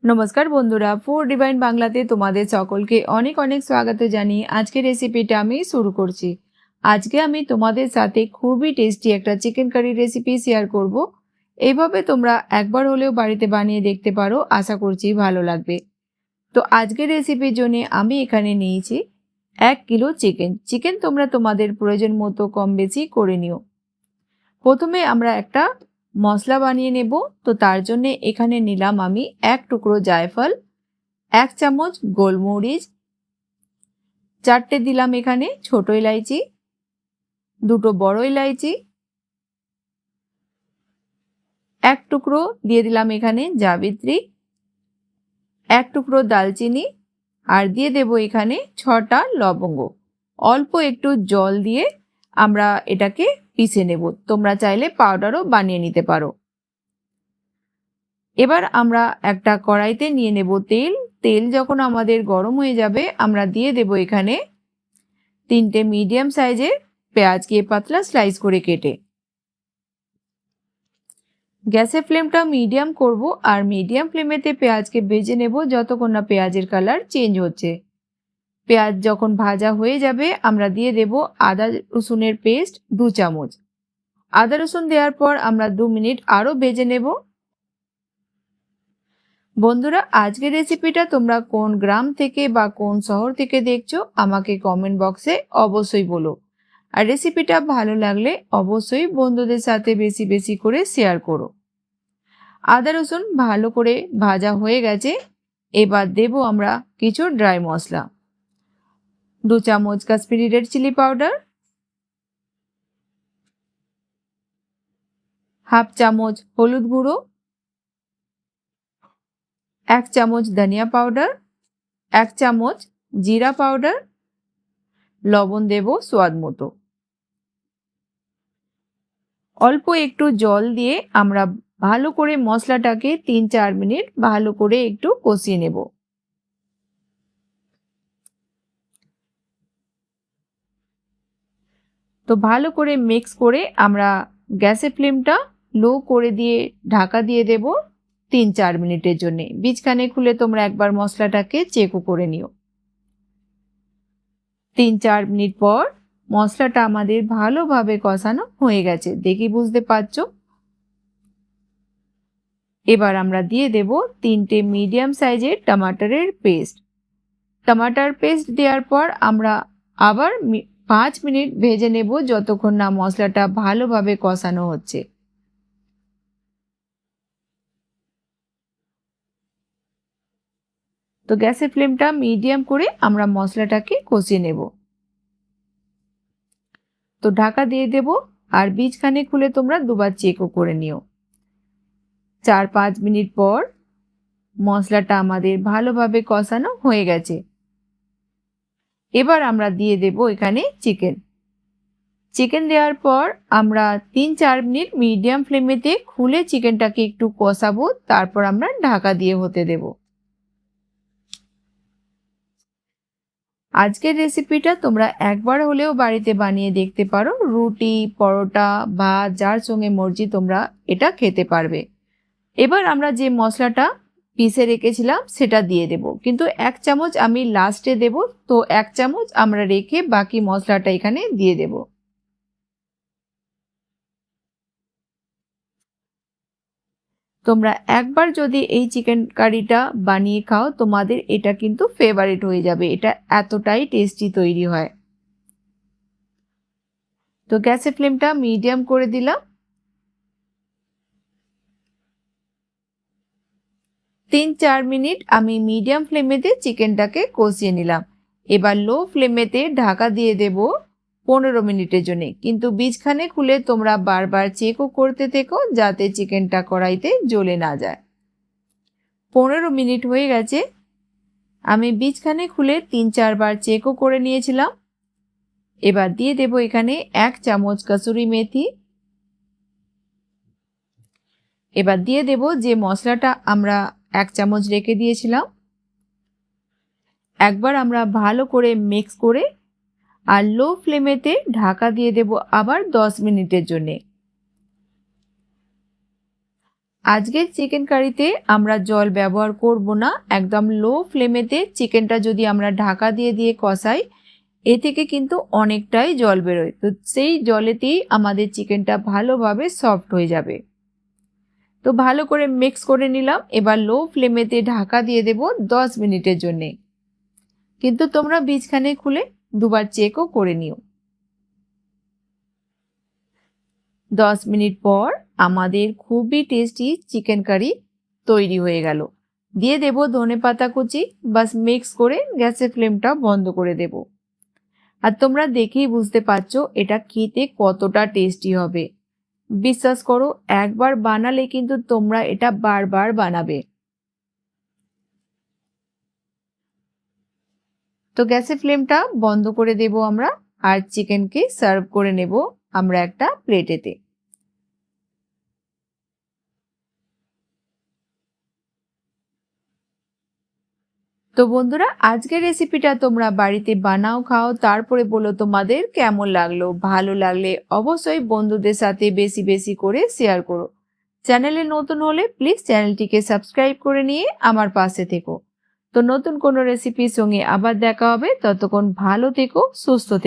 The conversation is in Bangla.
নমস্কার বন্ধুরা, ফুড ডিভাইন বাংলাতে তোমাদের সকলকে অনেক অনেক স্বাগত জানিয়ে আজকের রেসিপিটা আমি শুরু করছি। আজকে আমি তোমাদের সাথে খুবই টেস্টি একটা চিকেন কারি রেসিপি শেয়ার করব। এইভাবে তোমরা একবার হলেও বাড়িতে বানিয়ে দেখতে পারো, আশা করছি ভালো লাগবে। তো আজকের রেসিপির জন্য আমি এখানে নিয়েছি 1 কিলো চিকেন তোমরা তোমাদের প্রয়োজন মতো কম বেশি করে নিও। প্রথমে আমরা একটা মশলা বানিয়ে নেব। তো তার জন্য এখানে নিলাম আমি 1 টুকরো জায়ফল, 1 চামচ গোলমরিচ, 4টে দিলাম এখানে ছোট ইলাইচি, 2টো বড় ইলাইচি, 1 টুকরো দিয়ে দিলাম এখানে জাবিত্রী, 1 টুকরো দালচিনি, আর দিয়ে দেব এখানে 6টা লবঙ্গ। অল্প একটু জল দিয়ে আমরা এটাকে পিষে নেব। তোমরা চাইলে পাউডারও বানিয়ে নিতে পারো। এবার আমরা একটা কড়াইতে নিয়ে নেব তেল যখন আমাদের গরম হয়ে যাবে আমরা দিয়ে দেব এখানে 3টে মিডিয়াম সাইজের পেঁয়াজকে পাতলা স্লাইস করে কেটে। গ্যাসের ফ্লেমটা মিডিয়াম করব আর মিডিয়াম ফ্লেমেতে পেঁয়াজকে ভেজে নেব যতক্ষণ না পেঁয়াজের কালার চেঞ্জ হচ্ছে। পেঁয়াজ যখন ভাজা হয়ে যাবে আমরা দিয়ে দেব আদা রসুনের পেস্ট 2 চামচ। আদা রসুন দেওয়ার পর আমরা 2 মিনিট আরও ভেজে নেব। বন্ধুরা, আজকের রেসিপিটা তোমরা কোন গ্রাম থেকে বা কোন শহর থেকে দেখছো আমাকে কমেন্ট বক্সে অবশ্যই বলো। আর রেসিপিটা ভালো লাগলে অবশ্যই বন্ধুদের সাথে বেশি বেশি করে শেয়ার করো। আদা রসুন ভালো করে ভাজা হয়ে গেছে। এবার দেব আমরা কিছু ড্রাই মশলা। 2 চামচ কাশ্মীরি রেড চিলি পাউডার, 1/2 চামচ হলুদ গুঁড়ো, 1 চামচ ধনিয়া পাউডার, 1 চামচ জিরা পাউডার, লবণ দেব স্বাদ মতো। অল্প একটু জল দিয়ে আমরা ভালো করে মশলাটাকে 3-4 মিনিট ভালো করে একটু কষিয়ে নেব। তো ভালো করে মিক্স করে আমরা গ্যাসের ফ্লেমটা লো করে দিয়ে ঢাকা দিয়ে দেব 3-4 মিনিটের জন্য। বীজখানে খুলে তোমরা একবার মশলাটাকে চেকও করে নিও। 3-4 মিনিট পর মশলাটা আমাদের ভালোভাবে কষানো হয়ে গেছে, দেখি বুঝতে পারছো। এবার আমরা দিয়ে দেব 3টে মিডিয়াম সাইজের টমাটারের পেস্ট। টমাটার পেস্ট দেওয়ার পর আমরা আবার 5 মিনিট ভেজে নেব যতক্ষণ না মশলাটা ভালোভাবে কষানো হচ্ছে। তো গ্যাসের ফ্লেমটা মিডিয়াম করে আমরা মশলাটাকে কষিয়ে নেব। তো ঢাকা দিয়ে দেব আর বীজখানে খুলে তোমরা দুবার চেকও করে নিও। 4-5 মিনিট পর মশলাটা আমাদের ভালোভাবে কষানো হয়ে গেছে। এবার আমরা দিয়ে দেব এখানে চিকেন দেওয়ার পর আমরা 3-4 মিনিট মিডিয়াম ফ্লেমেতে খুলে চিকেনটাকে একটু কষাবো, তারপর আমরা ঢাকা দিয়ে হতে দেব। আজকের রেসিপিটা তোমরা একবার হলেও বাড়িতে বানিয়ে দেখতে পারো। রুটি, পরোটা বা যার সঙ্গে মর্জি তোমরা এটা খেতে পারবে। এবার আমরা যে মশলাটা পিষে রেখেছিলাম সেটা দিয়ে দেব, কিন্তু 1 চামচ আমি লাস্টে দেব। তো 1 চামচ আমরা রেখে বাকি মশলাটা এখানে দিয়ে দেব। তোমরা একবার যদি এই চিকেন কারিটা বানিয়ে খাও তোমাদের এটা কিন্তু ফেভারিট হয়ে যাবে। এটা এতটাই টেস্টি তৈরি হয়। তো গ্যাসের ফ্লেমটা মিডিয়াম করে দিলাম। 3-4 মিনিট আমি মিডিয়াম ফ্লেমেতে চিকেনটাকে কষিয়ে নিলাম। এবার লো ফ্লেমেতে ঢাকা দিয়ে দেব 15 মিনিটের জন্য, কিন্তু বীজখানে খুলে তোমরা বারবার চেকও করতে থেকো যাতে চিকেনটা কড়াইতে জ্বলে না যায়। 15 মিনিট হয়ে গেছে। আমি বীজখানে খুলে 3-4 বার চেকও করে নিয়েছিলাম। এবার দিয়ে দেব এখানে 1 চামচ কসুরি মেথি। এবার দিয়ে দেব যে মশলাটা আমরা 1 চামচ রেখে দিয়েছিলাম। একবার আমরা ভালো করে মিক্স করে আর লো ফ্লেমেতে ঢাকা দিয়ে দেব আবার 10 মিনিটের জন্য। আজকের চিকেন কারিতে আমরা জল ব্যবহার করব না, একদম লো ফ্লেমেতে চিকেনটা যদি আমরা ঢাকা দিয়ে দিয়ে কষাই, এ থেকে কিন্তু অনেকটাই জল বেরোয়। তো সেই জলেতেই আমাদের চিকেনটা ভালোভাবে সফট হয়ে যাবে। তো ভালো করে মিক্স করে নিলাম। এবার লো ফ্লেমেতে ঢাকা দিয়ে দেব 10 মিনিটের জন্যে। কিন্তু তোমরা বীজখানে খুলে দুবার চেকও করে নিও। 10 মিনিট পর আমাদের খুবই টেস্টি চিকেন কারি তৈরি হয়ে গেল। দিয়ে দেব ধনেপাতা কুচি, বাস মিক্স করে গ্যাসের ফ্লেমটা বন্ধ করে দেব। আর তোমরা দেখেই বুঝতে পারছো এটা খেতে কতটা টেস্টি হবে। বিশ্বাস করো, একবার বানালে কিন্তু তোমরা এটা বারবার বানাবে। তো গ্যাসের ফ্লেমটা বন্ধ করে দেব আমরা, আর চিকেনকে সার্ভ করে নেব আমরা একটা প্লেটেতে। তো বন্ধুরা, আজকের রেসিপিটা তোমরা বাড়িতে বানাও, খাও, তারপরে বলো তোমাদের কেমন লাগলো। ভালো লাগলে অবশ্যই বন্ধুদের সাথে বেশি বেশি করে শেয়ার করো। চ্যানেলে নতুন হলে প্লিজ চ্যানেলটিকে সাবস্ক্রাইব করে নিয়ে আমার পাশে থেকো। তো নতুন কোনো রেসিপির সঙ্গে আবার দেখা হবে। ততক্ষণ ভালো থেকো, সুস্থ থেকো।